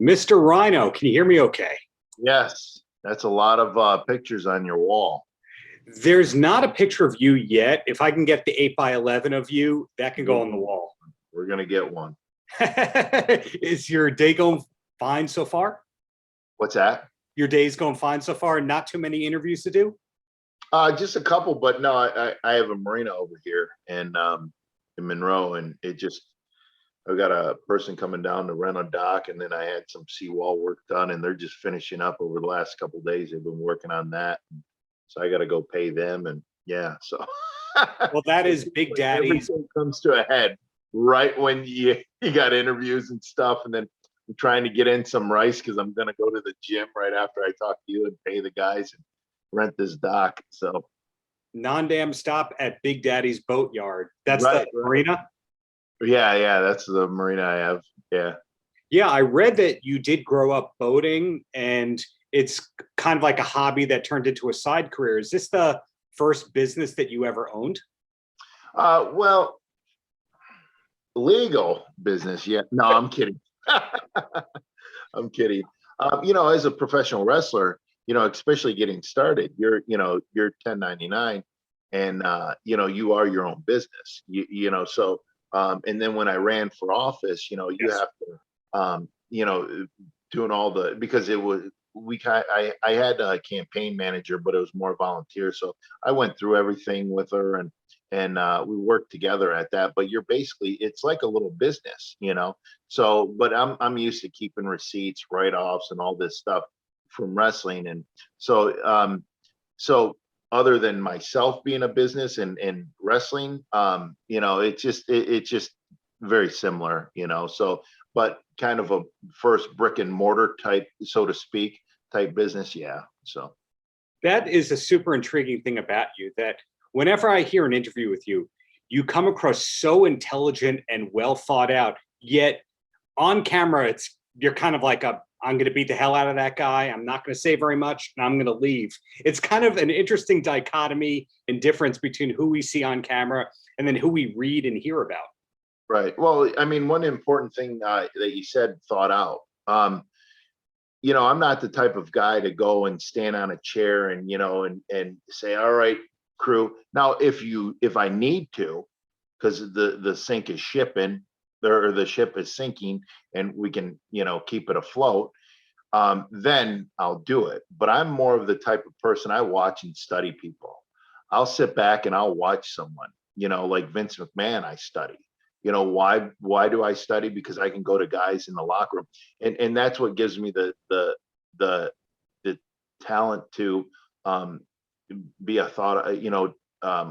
Mr. Rhino, can you hear me okay? Yes, that's a lot of pictures on your wall. There's not a picture of you yet. If I can get the 8x11 of you, that can go on the wall. We're going to get one. Is your day going fine so far? What's that? Your day's going fine so far? Not too many interviews to do? Just a couple, but no, I have a marina over here in Monroe, and I've got a person coming down to rent a dock, and then I had some seawall work done, and they're just finishing up over the last couple of days. They've been working on that. So I got to go pay them. And yeah, so. Well, that is Big Daddy's. Everything comes to a head right when you got interviews and stuff. And then I'm trying to get in some rice because I'm going to go to the gym right after I talk to you and pay the guys and rent this dock. So. Non-dam stop at Big Daddy's Boatyard. That's right, the marina? Yeah, that's the marina I have. Yeah. Yeah, I read that you did grow up boating, and it's kind of like a hobby that turned into a side career. Is this the first business that you ever owned? Well, legal business. Yeah. No, I'm kidding. I'm kidding. As a professional wrestler, especially getting started, you're 1099 and, you are your own business, so, and then when I ran for office, you Yes. have to, doing all because it was, I had a campaign manager, but it was more volunteer. So I went through everything with her and we worked together at that. But it's like a little business, So, but I'm used to keeping receipts, write-offs, and all this stuff from wrestling. And so, so other than myself being a business and wrestling, it's just very similar, So, but kind of a first brick and mortar type, so to speak, type business. Yeah. So That is a super intriguing thing about you, that whenever I hear an interview with you, you come across so intelligent and well thought out, yet on camera, you're kind of like I'm going to beat the hell out of that guy. I'm not going to say very much, and I'm going to leave. It's kind of an interesting dichotomy and difference between who we see on camera and then who we read and hear about. Right. Well, I mean, one important thing that you said, thought out. I'm not the type of guy to go and stand on a chair and and say, "All right, crew." Now, if I need to, because the sink is shipping, or the ship is sinking, and we can keep it afloat, then I'll do it. But I'm more of the type of person, I watch and study people. I'll sit back and I'll watch someone. Like Vince McMahon, I study. Why do I study? Because I can go to guys in the locker room, and that's what gives me the talent to be a thought,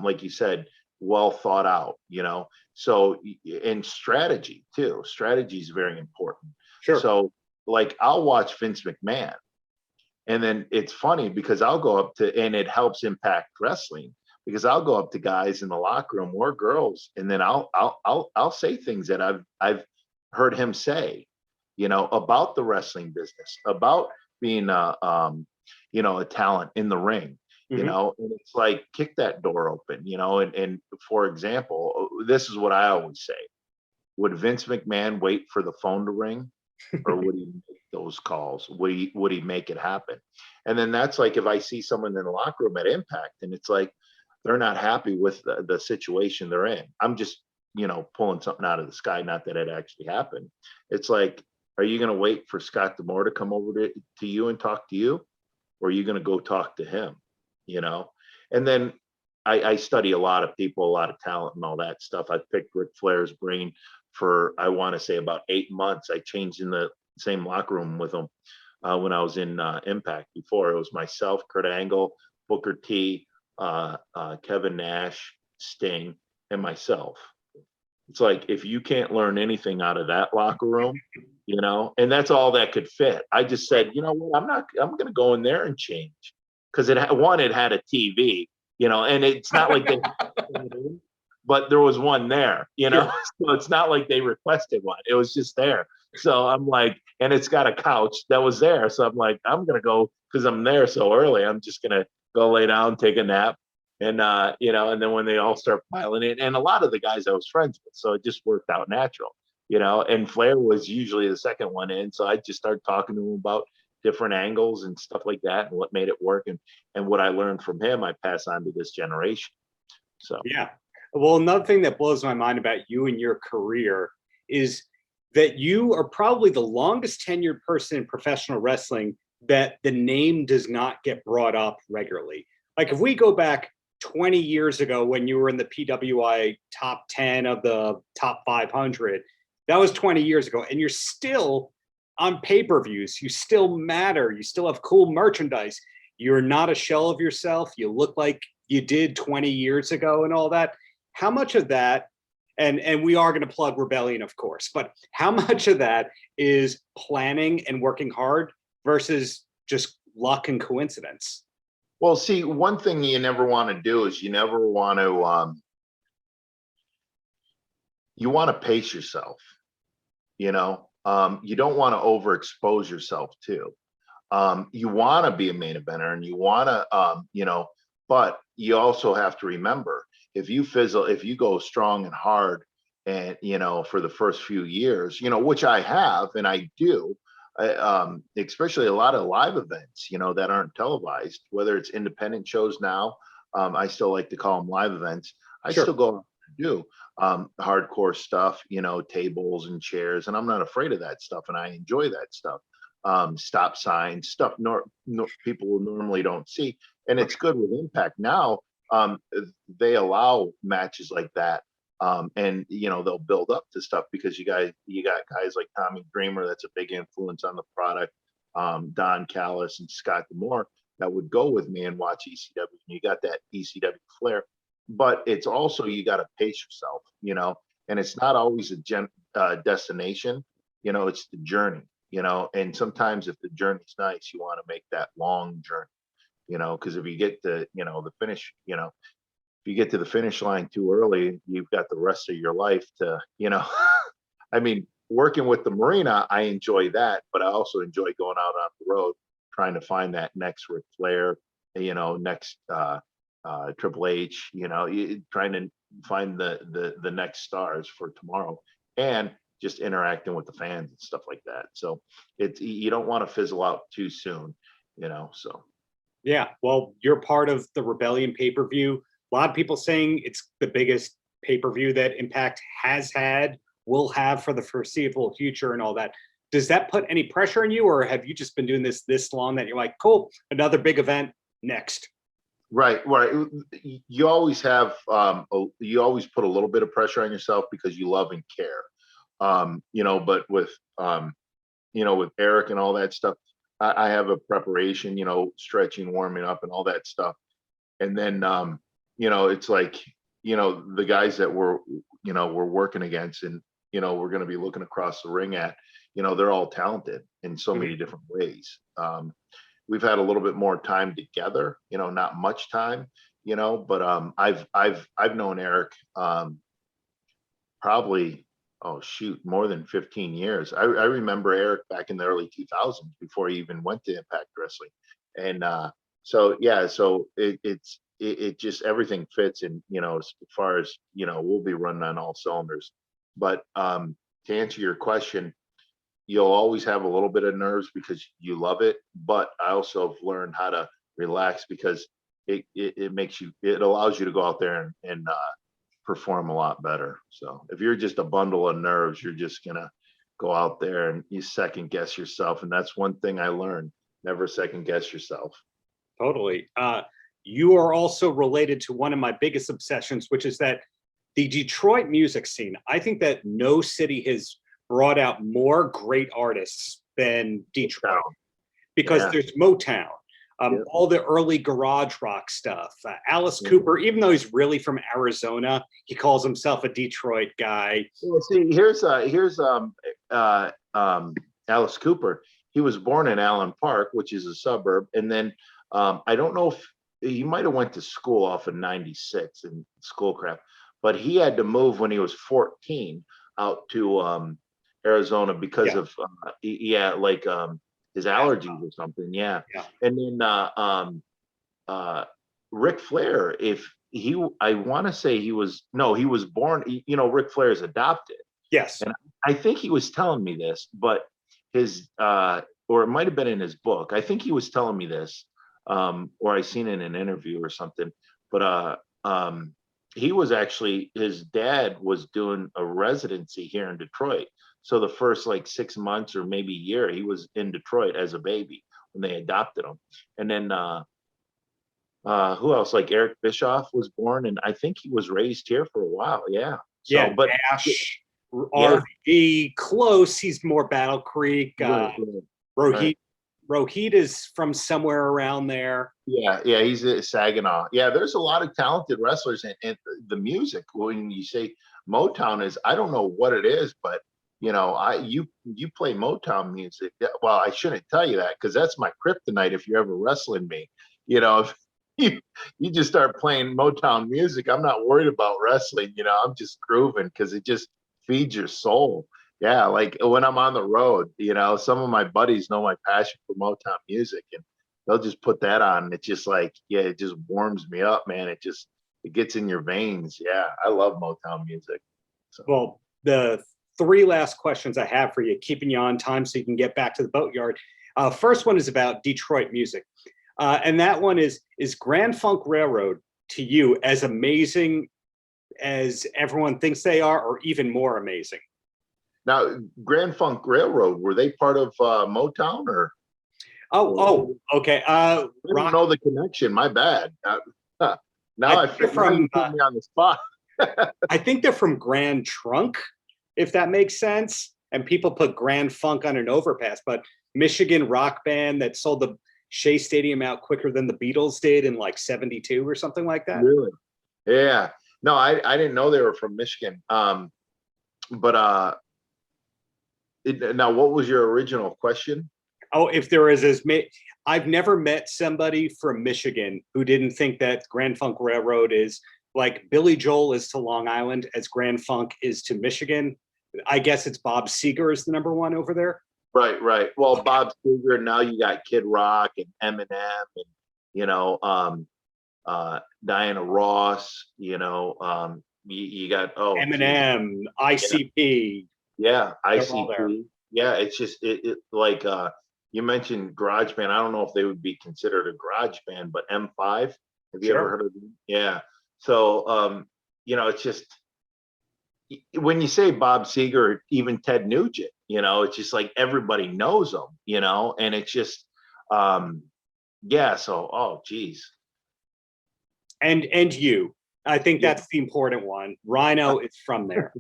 like you said, well thought out, So, in strategy too. Strategy is very important. Sure. So, like, I'll watch Vince McMahon, and then it's funny because I'll go up to, and it helps Impact Wrestling, because I'll go up to guys in the locker room or girls, and then I'll say things that I've heard him say, about the wrestling business, about being a talent in the ring, Mm-hmm. And it's like, kick that door open, and for example, this is what I always say: would Vince McMahon wait for the phone to ring, or would he make those calls? Would he make it happen? And then that's like, if I see someone in the locker room at Impact and it's like they're not happy with the situation they're in, I'm just pulling something out of the sky, not that it actually happened. It's like, are you going to wait for Scott D'Amore to come over to you and talk to you, or are you going to go talk to him? And then I study a lot of people, a lot of talent and all that stuff. I picked Ric Flair's brain for, I want to say, about 8 months. I changed in the same locker room with him when I was in Impact before. It was myself, Kurt Angle, Booker T, Kevin Nash, Sting, and myself. It's like, if you can't learn anything out of that locker room, and that's all that could fit. I just said, you know what, I'm going to go in there and change. Because it had a TV, and it's not like they, but there was one there, Sure. So it's not like they requested one. It was just there. So I'm like, and it's got a couch that was there. So I'm like, I'm going to go, because I'm there so early, I'm just going to go lay down, take a nap. And, and then when they all start piling in, and a lot of the guys I was friends with, so it just worked out natural. and Flair was usually the second one in. So I just started talking to him about different angles and stuff like that and what made it work. And what I learned from him, I pass on to this generation. So, Yeah. Well, another thing that blows my mind about you and your career is that you are probably the longest tenured person in professional wrestling that the name does not get brought up regularly. Like if we go back 20 years ago when you were in the PWI top 10 of the top 500, that was 20 years ago. And you're still on pay-per-views. You still matter. You still have cool merchandise. You're not a shell of yourself. You look like you did 20 years ago and all that. How much of that, and we are going to plug Rebellion, of course, but how much of that is planning and working hard versus just luck and coincidence? well, see, one thing you never want to do is you never want to, you want to pace yourself, you don't want to overexpose yourself too. You want to be a main eventer and you want to, but you also have to remember if you fizzle, if you go strong and hard and, for the first few years, which I have and I do, especially a lot of live events, that aren't televised, whether it's independent shows now, I still like to call them live events. I Sure. still go and do hardcore stuff, tables and chairs, and I'm not afraid of that stuff, and I enjoy that stuff. Stop signs, stuff people normally don't see, and it's good with Impact now. They allow matches like that, and they'll build up to stuff because you got guys like Tommy Dreamer, that's a big influence on the product. Don Callis and Scott D'Amore that would go with me and watch ECW. And you got that ECW flair, but it's also you got to pace yourself, and it's not always a destination. It's the journey. And sometimes if the journey's nice, you want to make that long journey. Because if you get to the finish, if you get to the finish line too early, you've got the rest of your life to, I mean, working with the Marina, I enjoy that, but I also enjoy going out on the road, trying to find that next Ric Flair, next Triple H, trying to find the next stars for tomorrow, and just interacting with the fans and stuff like that. So you don't want to fizzle out too soon, so. Yeah, well, you're part of the Rebellion pay-per-view. A lot of people saying it's the biggest pay-per-view that Impact has had, will have for the foreseeable future and all that. Does that put any pressure on you, or have you just been doing this long that you're like, cool, another big event next? Right. You always have, you always put a little bit of pressure on yourself because you love and care. But with, with Eric and all that stuff, I have a preparation, stretching, warming up and all that stuff. And then, it's like, the guys that we're working against and, we're going to be looking across the ring at, they're all talented in so many different ways. We've had a little bit more time together, not much time, but I've known Eric probably, more than 15 years. I remember Eric back in the early 2000s before he even went to Impact Wrestling. And so it just everything fits. And, as far as, we'll be running on all cylinders. But to answer your question, you'll always have a little bit of nerves because you love it. But I also have learned how to relax because it allows you to go out there and perform a lot better. So if you're just a bundle of nerves, you're just gonna go out there and you second guess yourself. And that's one thing I learned: never second guess yourself. Totally. You are also related to one of my biggest obsessions, which is that the Detroit music scene. I think that no city has brought out more great artists than Detroit because there's Motown. All the early garage rock stuff. Alice Cooper, even though he's really from Arizona, he calls himself a Detroit guy. Well, see, here's Alice Cooper. He was born in Allen Park, which is a suburb, and then I don't know if he might have went to school off in '96 in Schoolcraft, but he had to move when he was 14 out to Arizona because of his allergies or something. Yeah. And then Ric Flair, I want to say he was born, Ric Flair is adopted. Yes. And I think he was telling me this, but his or it might have been in his book. I think he was telling me this, or I seen it in an interview or something. But he was actually, his dad was doing a residency here in Detroit. So the first like 6 months or maybe year, he was in Detroit as a baby when they adopted him. And then who else? Like Eric Bischoff was born, and I think he was raised here for a while. Yeah. So, Yeah, but Nash, yeah, RV, close. He's more Battle Creek. right, Rohit right. Rohit is from somewhere around there. Yeah, yeah, he's a Saginaw. Yeah, there's a lot of talented wrestlers, and the music. When you say Motown is, I don't know what it is, but you play Motown music. Well, I shouldn't tell you that because that's my kryptonite. If you're ever wrestling me, if you just start playing Motown music, I'm not worried about wrestling. I'm just grooving because it just feeds your soul. Yeah, like when I'm on the road, some of my buddies know my passion for Motown music, and they'll just put that on. And it's just like, yeah, it just warms me up, man. It gets in your veins. Yeah, I love Motown music. So Well, the three last questions I have for you, keeping you on time so you can get back to the boatyard. First one is about Detroit music. And that one is Grand Funk Railroad to you as amazing as everyone thinks they are, or even more amazing? now, Grand Funk Railroad, were they part of Motown or? Okay. I don't know the connection. My bad. Now I I think they're feel from, you put me on the spot. I think they're from Grand Trunk, if that makes sense. And people put Grand Funk on an overpass, but Michigan rock band that sold the Shea Stadium out quicker than the Beatles did in like 72 or something like that. Really? Yeah. No, I didn't know they were from Michigan. But now, what was your original question? Oh, if there is I've never met somebody from Michigan who didn't think that Grand Funk Railroad is like Billy Joel is to Long Island as Grand Funk is to Michigan. I guess it's Bob Seger is the number one over there. Right, right. Well, Bob Seger. Now you got Kid Rock and Eminem, and Diana Ross. You got Eminem, ICP. Yeah, They're all there. ICP. Yeah, it's just it like you mentioned garage band. I don't know if they would be considered a garage band, but M5. Have you ever Sure. heard of them? Yeah. So it's just when you say Bob Seger, even Ted Nugent, it's just like everybody knows them, and it's just yeah. So geez. And you. I think Yeah. that's the important one. Rhino is from there.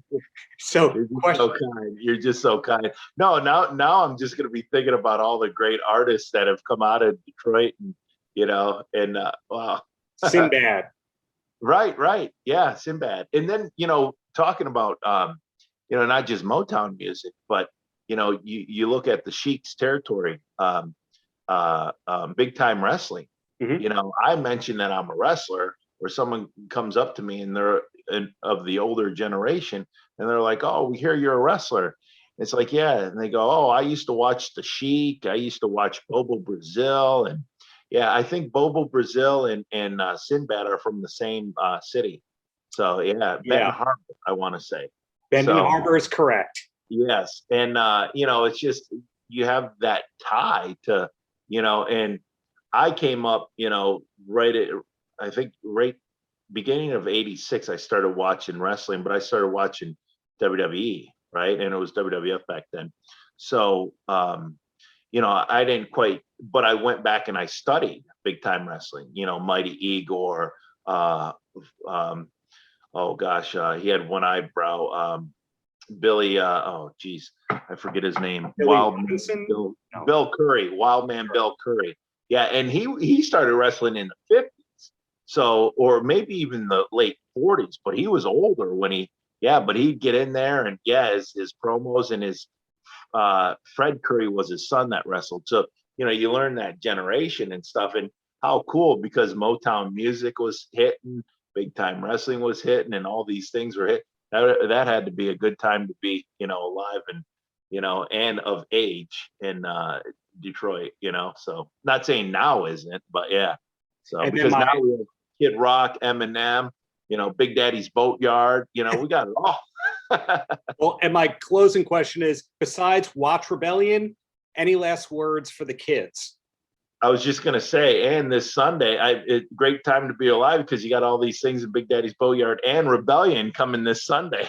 So You're just question. so kind. You're just so kind. No, now I'm just gonna be thinking about all the great artists that have come out of Detroit, and wow. Sinbad. Right. Yeah, Sinbad. And then, talking about not just Motown music, but you look at the Sheik's territory, big time wrestling. Mhm. I mentioned that I'm a wrestler, or someone comes up to me and they're of the older generation, and they're like, "Oh, we hear you're a wrestler." It's like, yeah, and they go, "Oh, I used to watch the Sheik. I used to watch Bobo Brazil, and yeah, I think Bobo Brazil and Sinbad are from the same city." So yeah, Benton Yeah. Harbor, I want to say. Benton So Harbor is correct. yes, and it's just you have that tie to, and I came up, right at, I think right beginning of '86, I started watching wrestling, but I started watching WWE, right? And it was WWF back then. So I didn't quite, but I went back and I studied big time wrestling, Mighty Igor, um, oh gosh, he had one eyebrow, Billy, oh geez, I forget his name. Billy Robinson? Bill, No. Bill Curry, Wild Man Sure. Bill Curry. Yeah, and he started wrestling in the 50s. So, or maybe even the late 40s, but he was older when but he'd get in there, and yeah, his promos, and his Fred Curry was his son that wrestled. So, you learn that generation and stuff, and how cool, because Motown music was hitting, big time wrestling was hitting, and all these things were hit. That had to be a good time to be, alive, and and of age in Detroit. So not saying now isn't, but yeah. So And then because now we have Kid Rock, Eminem, Big Daddy's Boatyard. We got it all. Well, and my closing question is, besides Watch Rebellion, any last words for the kids? I was just going to say, and this Sunday, great time to be alive because you got all these things in Big Daddy's Boatyard and Rebellion coming this Sunday.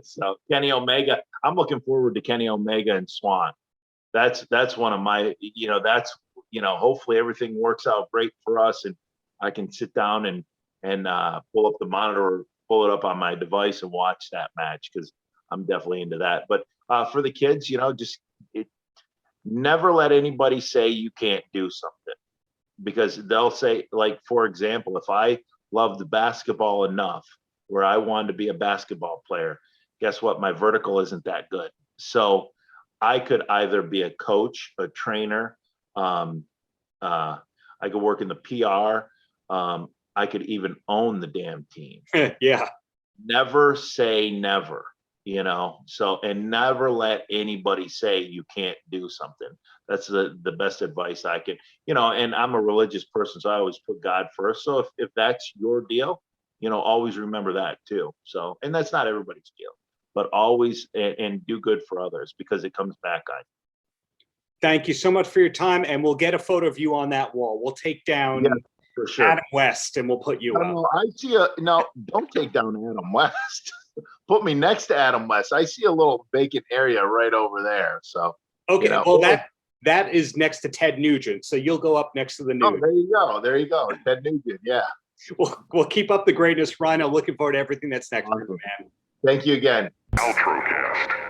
So Kenny Omega, I'm looking forward to Kenny Omega and Swan. That's one of my, hopefully everything works out great for us and I can sit down and pull up the monitor, pull it up on my device and watch that match because I'm definitely into that. But for the kids, never let anybody say you can't do something because they'll say, like, for example, if I loved basketball enough where I wanted to be a basketball player, guess what? My vertical isn't that good. So I could either be a coach, a trainer. I could work in the PR. I could even own the damn team. Yeah. Never say never. So, and never let anybody say you can't do something. That's the best advice I can, and I'm a religious person, so I always put God first. So if that's your deal, always remember that too. So, and that's not everybody's deal, but always, and do good for others because it comes back on you. Thank you so much for your time. And we'll get a photo of you on that wall. We'll take down for sure. Adam West and we'll put you up. I see don't take down Adam West. Put me next to Adam West. I see a little vacant area right over there. So okay, well that is next to Ted Nugent. So you'll go up next to the Nugent. Oh, there you go. Ted Nugent, yeah. We'll keep up the greatness, Rhino. Looking forward to everything that's next, man. Thank you again. Paltrocast.